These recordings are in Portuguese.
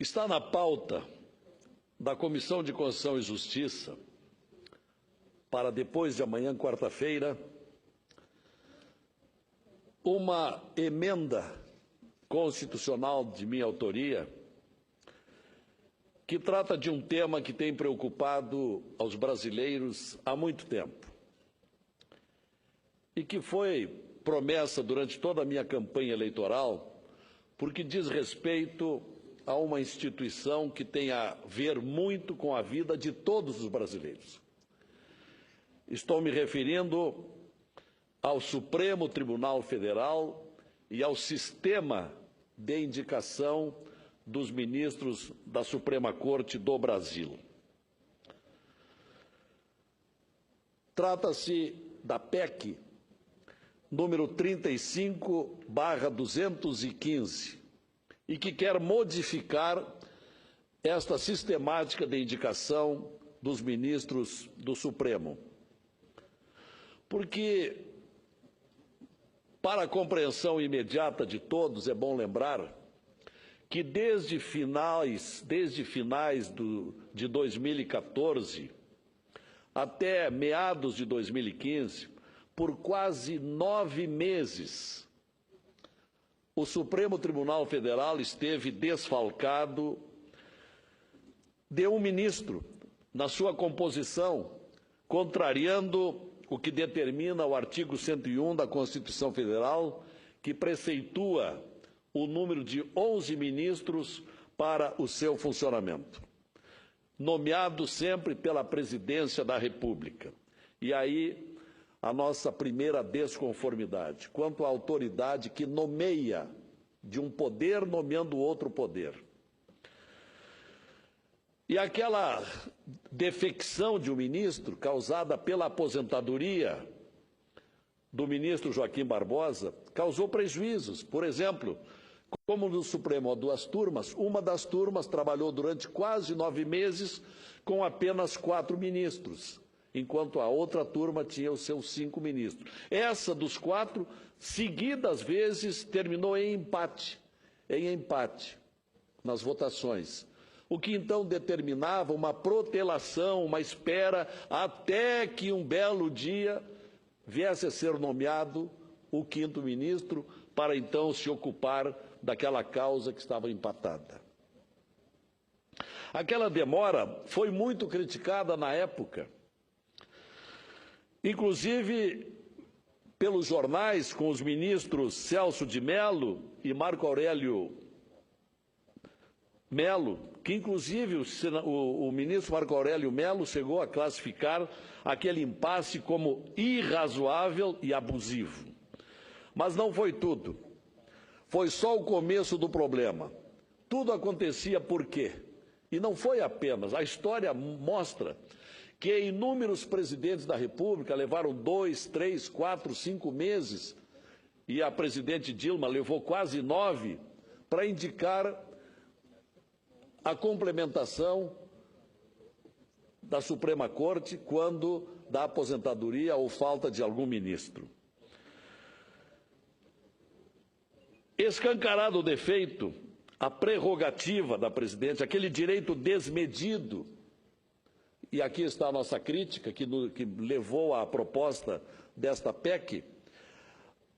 Está na pauta da Comissão de Constituição e Justiça, para depois de amanhã, quarta-feira, uma emenda constitucional de minha autoria, que trata de um tema que tem preocupado aos brasileiros há muito tempo e que foi promessa durante toda a minha campanha eleitoral, porque diz respeito a uma instituição que tem a ver muito com a vida de todos os brasileiros. Estou me referindo ao Supremo Tribunal Federal e ao sistema de indicação dos ministros da Suprema Corte do Brasil. Trata-se da PEC número 35/215 e que quer modificar esta sistemática de indicação dos ministros do Supremo. Porque, para a compreensão imediata de todos, é bom lembrar que desde finais de 2014 até meados de 2015, por quase 9 meses, o Supremo Tribunal Federal esteve desfalcado de um ministro na sua composição, contrariando o que determina o artigo 101 da Constituição Federal, que preceitua o número de 11 ministros para o seu funcionamento, nomeados sempre pela Presidência da República. E aí a nossa primeira desconformidade quanto à autoridade que nomeia, de um poder nomeando outro poder. E aquela defecção de um ministro causada pela aposentadoria do ministro Joaquim Barbosa causou prejuízos. Por exemplo, como no Supremo há 2 turmas, uma das turmas trabalhou durante quase 9 meses com apenas 4 ministros, enquanto a outra turma tinha os seus 5 ministros. Essa dos 4, seguidas vezes, terminou em empate nas votações, o que então determinava uma protelação, uma espera, até que um belo dia viesse a ser nomeado o 5º ministro, para então se ocupar daquela causa que estava empatada. Aquela demora foi muito criticada na época, inclusive pelos jornais, com os ministros Celso de Mello e Marco Aurélio Mello, que inclusive o ministro Marco Aurélio Mello chegou a classificar aquele impasse como irrazoável e abusivo. Mas não foi tudo. Foi só o começo do problema. Tudo acontecia por quê? E não foi apenas. A história mostra que inúmeros presidentes da República levaram 2, 3, 4, 5 meses, e a presidente Dilma levou quase 9, para indicar a complementação da Suprema Corte quando da aposentadoria ou falta de algum ministro. Escancarado o defeito, a prerrogativa da presidente, aquele direito desmedido, e aqui está a nossa crítica, que levou à proposta desta PEC,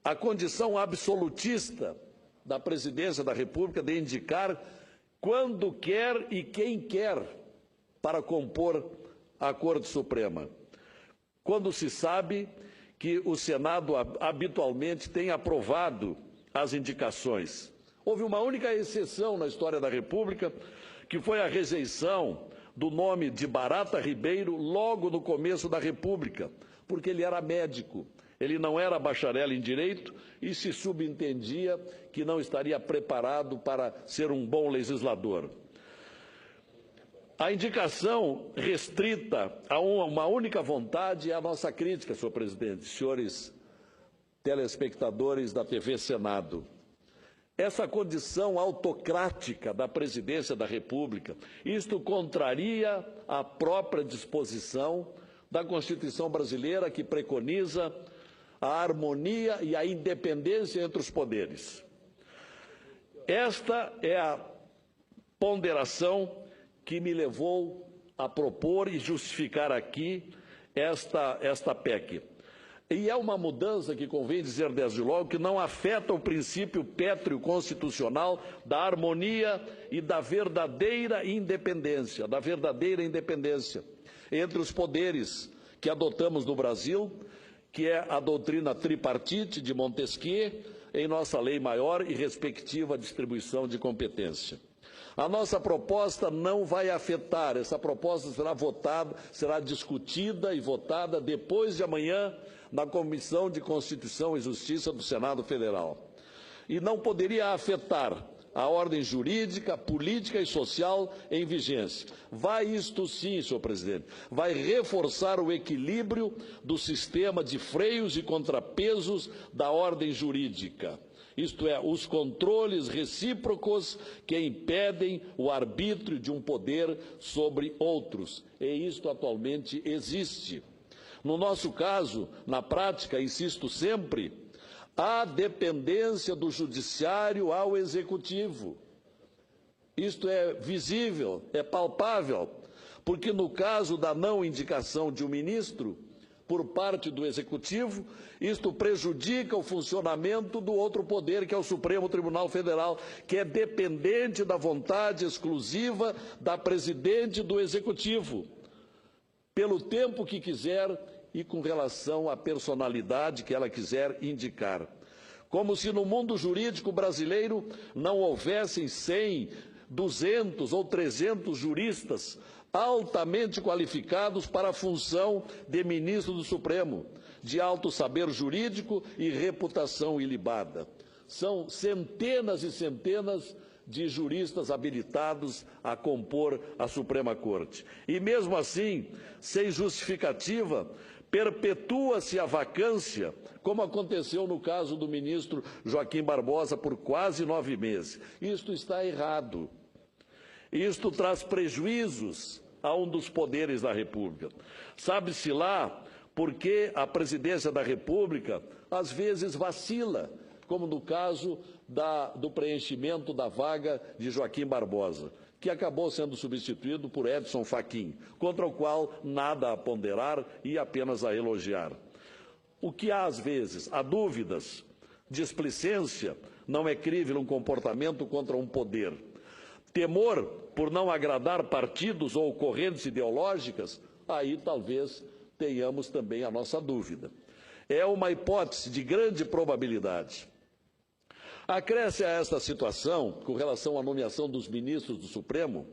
a condição absolutista da Presidência da República de indicar quando quer e quem quer para compor a Corte Suprema, quando se sabe que o Senado habitualmente tem aprovado as indicações. Houve uma única exceção na história da República, que foi a rejeição do nome de Barata Ribeiro logo no começo da República, porque ele era médico, ele não era bacharel em Direito e se subentendia que não estaria preparado para ser um bom legislador. A indicação restrita a uma única vontade é a nossa crítica, senhor presidente, senhores telespectadores da TV Senado. Essa condição autocrática da Presidência da República, isto contraria a própria disposição da Constituição brasileira, que preconiza a harmonia e a independência entre os poderes. Esta é a ponderação que me levou a propor e justificar aqui esta PEC. E é uma mudança que convém dizer desde logo que não afeta o princípio pétreo constitucional da harmonia e da verdadeira independência entre os poderes que adotamos no Brasil, que é a doutrina tripartite de Montesquieu, em nossa lei maior e respectiva distribuição de competência. A nossa proposta não vai afetar, essa proposta será discutida e votada depois de amanhã na Comissão de Constituição e Justiça do Senado Federal. E não poderia afetar a ordem jurídica, política e social em vigência. Vai isto sim, senhor presidente, vai reforçar o equilíbrio do sistema de freios e contrapesos da ordem jurídica. Isto é, os controles recíprocos que impedem o arbítrio de um poder sobre outros. E isto atualmente existe. No nosso caso, na prática, insisto sempre, há dependência do judiciário ao executivo. Isto é visível, é palpável, porque no caso da não indicação de um ministro por parte do executivo, isto prejudica o funcionamento do outro poder, que é o Supremo Tribunal Federal, que é dependente da vontade exclusiva da presidente do executivo, pelo tempo que quiser e com relação à personalidade que ela quiser indicar. Como se no mundo jurídico brasileiro não houvessem 100, 200 ou 300 juristas altamente qualificados para a função de ministro do Supremo, de alto saber jurídico e reputação ilibada. São centenas e centenas de juristas habilitados a compor a Suprema Corte. E mesmo assim, sem justificativa, perpetua-se a vacância, como aconteceu no caso do ministro Joaquim Barbosa por quase 9 meses. Isto está errado. Isto traz prejuízos a um dos poderes da República. Sabe-se lá por que a presidência da República às vezes vacila, como no caso do preenchimento da vaga de Joaquim Barbosa, que acabou sendo substituído por Edson Fachin, contra o qual nada a ponderar e apenas a elogiar. O que há, às vezes, há dúvidas, displicência, não é crível um comportamento contra um poder. Temor por não agradar partidos ou correntes ideológicas, aí talvez tenhamos também a nossa dúvida. É uma hipótese de grande probabilidade. Acresce a esta situação, com relação à nomeação dos ministros do Supremo,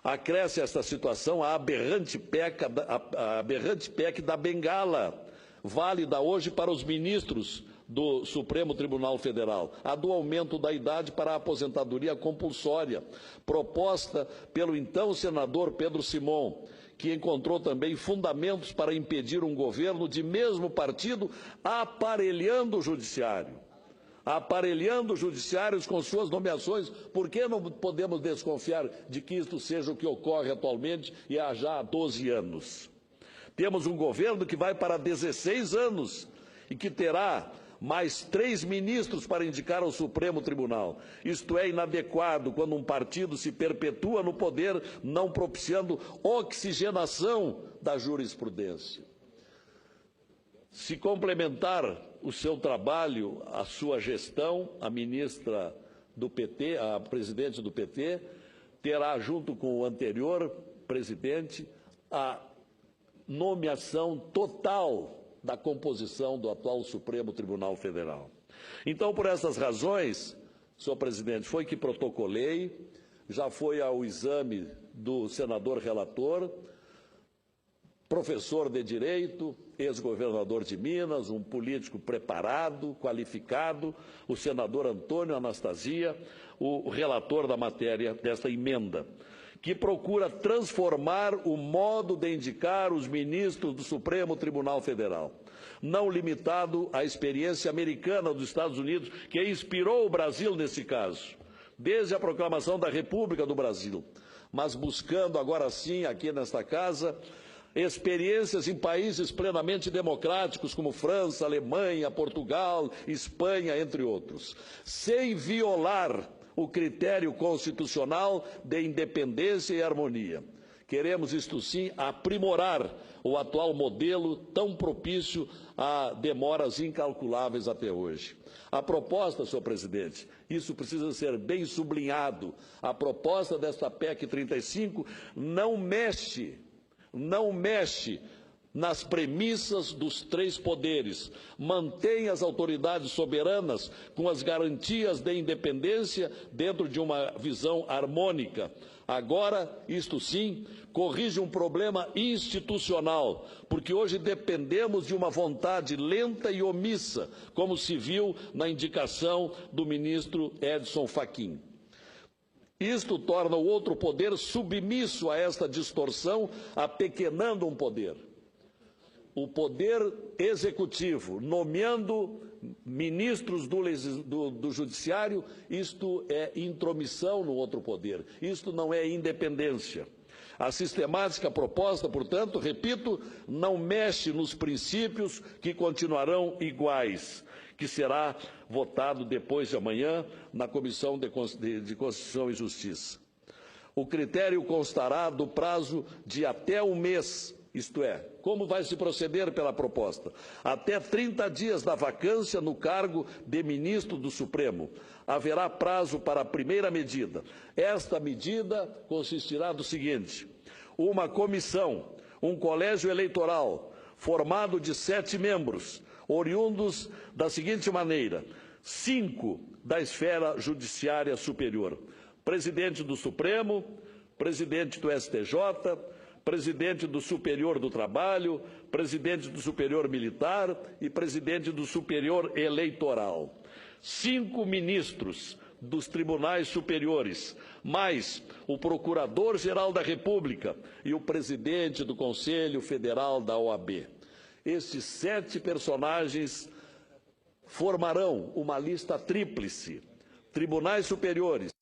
acresce a esta situação a aberrante PEC da Bengala, válida hoje para os ministros do Supremo Tribunal Federal, a do aumento da idade para a aposentadoria compulsória, proposta pelo então senador Pedro Simon, que encontrou também fundamentos para impedir um governo de mesmo partido aparelhando o judiciário. Aparelhando os judiciários com suas nomeações, por que não podemos desconfiar de que isto seja o que ocorre atualmente e há já 12 anos? Temos um governo que vai para 16 anos e que terá mais 3 ministros para indicar ao Supremo Tribunal. Isto é inadequado quando um partido se perpetua no poder, não propiciando oxigenação da jurisprudência. Se complementar o seu trabalho, a sua gestão, a ministra do PT, a presidente do PT, terá, junto com o anterior presidente, a nomeação total da composição do atual Supremo Tribunal Federal. Então, por essas razões, senhor presidente, foi que protocolei, já foi ao exame do senador relator, professor de Direito, ex-governador de Minas, um político preparado, qualificado, o senador Antônio Anastasia, o relator da matéria desta emenda, que procura transformar o modo de indicar os ministros do Supremo Tribunal Federal, não limitado à experiência americana dos Estados Unidos, que inspirou o Brasil nesse caso, desde a proclamação da República do Brasil, mas buscando agora sim, aqui nesta casa, experiências em países plenamente democráticos como França, Alemanha, Portugal, Espanha, entre outros, sem violar o critério constitucional de independência e harmonia. Queremos, isto sim, aprimorar o atual modelo tão propício a demoras incalculáveis até hoje. A proposta, senhor presidente, isso precisa ser bem sublinhado, a proposta desta PEC 35 não mexe nas premissas dos três poderes, mantém as autoridades soberanas com as garantias de independência dentro de uma visão harmônica. Agora, isto sim, corrige um problema institucional, porque hoje dependemos de uma vontade lenta e omissa, como se viu na indicação do ministro Edson Fachin. Isto torna o outro poder submisso a esta distorção, apequenando um poder. O poder executivo, nomeando ministros do judiciário, isto é intromissão no outro poder, isto não é independência. A sistemática proposta, portanto, repito, não mexe nos princípios que continuarão iguais, que será votado depois de amanhã na Comissão de Constituição e Justiça. O critério constará do prazo de até um mês, isto é, como vai se proceder pela proposta? Até 30 dias da vacância no cargo de ministro do Supremo. Haverá prazo para a primeira medida. Esta medida consistirá do seguinte: uma comissão, um colégio eleitoral, formado de 7 membros, oriundos da seguinte maneira: 5 da esfera judiciária superior. Presidente do Supremo, presidente do STJ, presidente do Superior do Trabalho, presidente do Superior Militar e presidente do Superior Eleitoral. 5 ministros dos tribunais superiores, mais o Procurador-Geral da República e o presidente do Conselho Federal da OAB. Estes 7 personagens formarão uma lista tríplice: tribunais superiores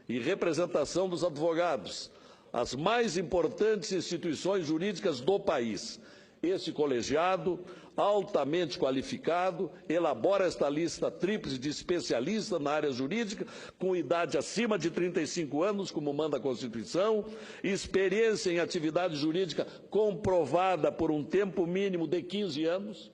e representação dos advogados, as mais importantes instituições jurídicas do país. Este colegiado, altamente qualificado, elabora esta lista tríplice de especialistas na área jurídica, com idade acima de 35 anos, como manda a Constituição, experiência em atividade jurídica comprovada por um tempo mínimo de 15 anos.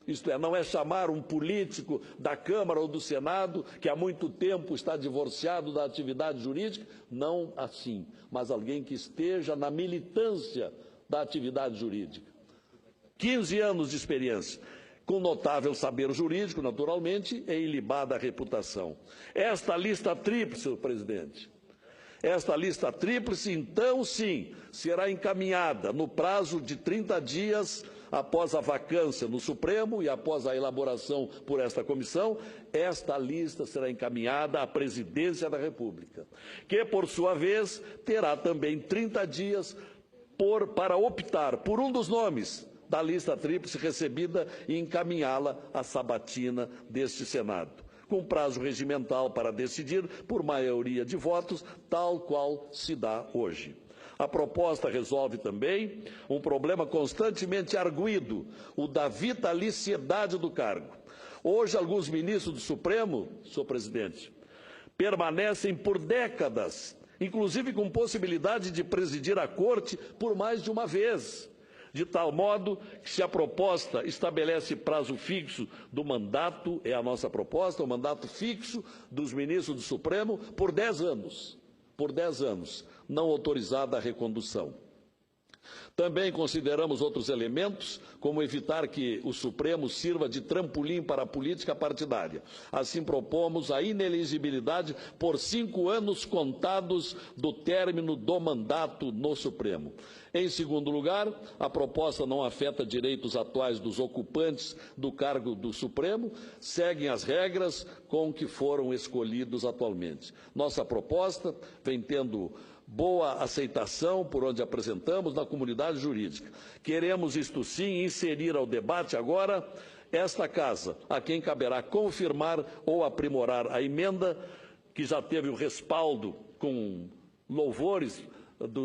Isto é, não é chamar um político da Câmara ou do Senado que há muito tempo está divorciado da atividade jurídica, não assim, mas alguém que esteja na militância da atividade jurídica. 15 anos de experiência, com notável saber jurídico, naturalmente, e ilibada reputação. Esta lista tríplice, senhor presidente, esta lista tríplice, então, sim, será encaminhada no prazo de 30 dias após a vacância no Supremo e após a elaboração por esta comissão. Esta lista será encaminhada à Presidência da República, que, por sua vez, terá também 30 dias para optar por um dos nomes da lista tríplice recebida e encaminhá-la à sabatina deste Senado, com prazo regimental para decidir por maioria de votos, tal qual se dá hoje. A proposta resolve também um problema constantemente arguido, o da vitaliciedade do cargo. Hoje, alguns ministros do Supremo, senhor presidente, permanecem por décadas, inclusive com possibilidade de presidir a Corte por mais de uma vez, de tal modo que, se a proposta estabelece prazo fixo do mandato, é a nossa proposta, o mandato fixo dos ministros do Supremo por 10 anos, não autorizada a recondução. Também consideramos outros elementos, como evitar que o Supremo sirva de trampolim para a política partidária. Assim, propomos a inelegibilidade por 5 anos contados do término do mandato no Supremo. Em segundo lugar, a proposta não afeta direitos atuais dos ocupantes do cargo do Supremo, seguem as regras com que foram escolhidos atualmente. Nossa proposta vem tendo boa aceitação por onde apresentamos na comunidade jurídica. Queremos, isto sim, inserir ao debate agora esta Casa, a quem caberá confirmar ou aprimorar a emenda, que já teve o respaldo com louvores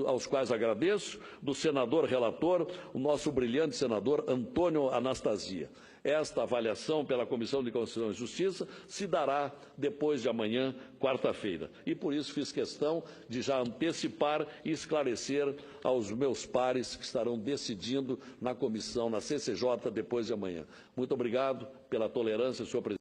aos quais agradeço, do senador relator, o nosso brilhante senador Antônio Anastasia. Esta avaliação pela Comissão de Constituição e Justiça se dará depois de amanhã, quarta-feira. E por isso fiz questão de já antecipar e esclarecer aos meus pares que estarão decidindo na comissão, na CCJ, depois de amanhã. Muito obrigado pela tolerância, senhor presidente.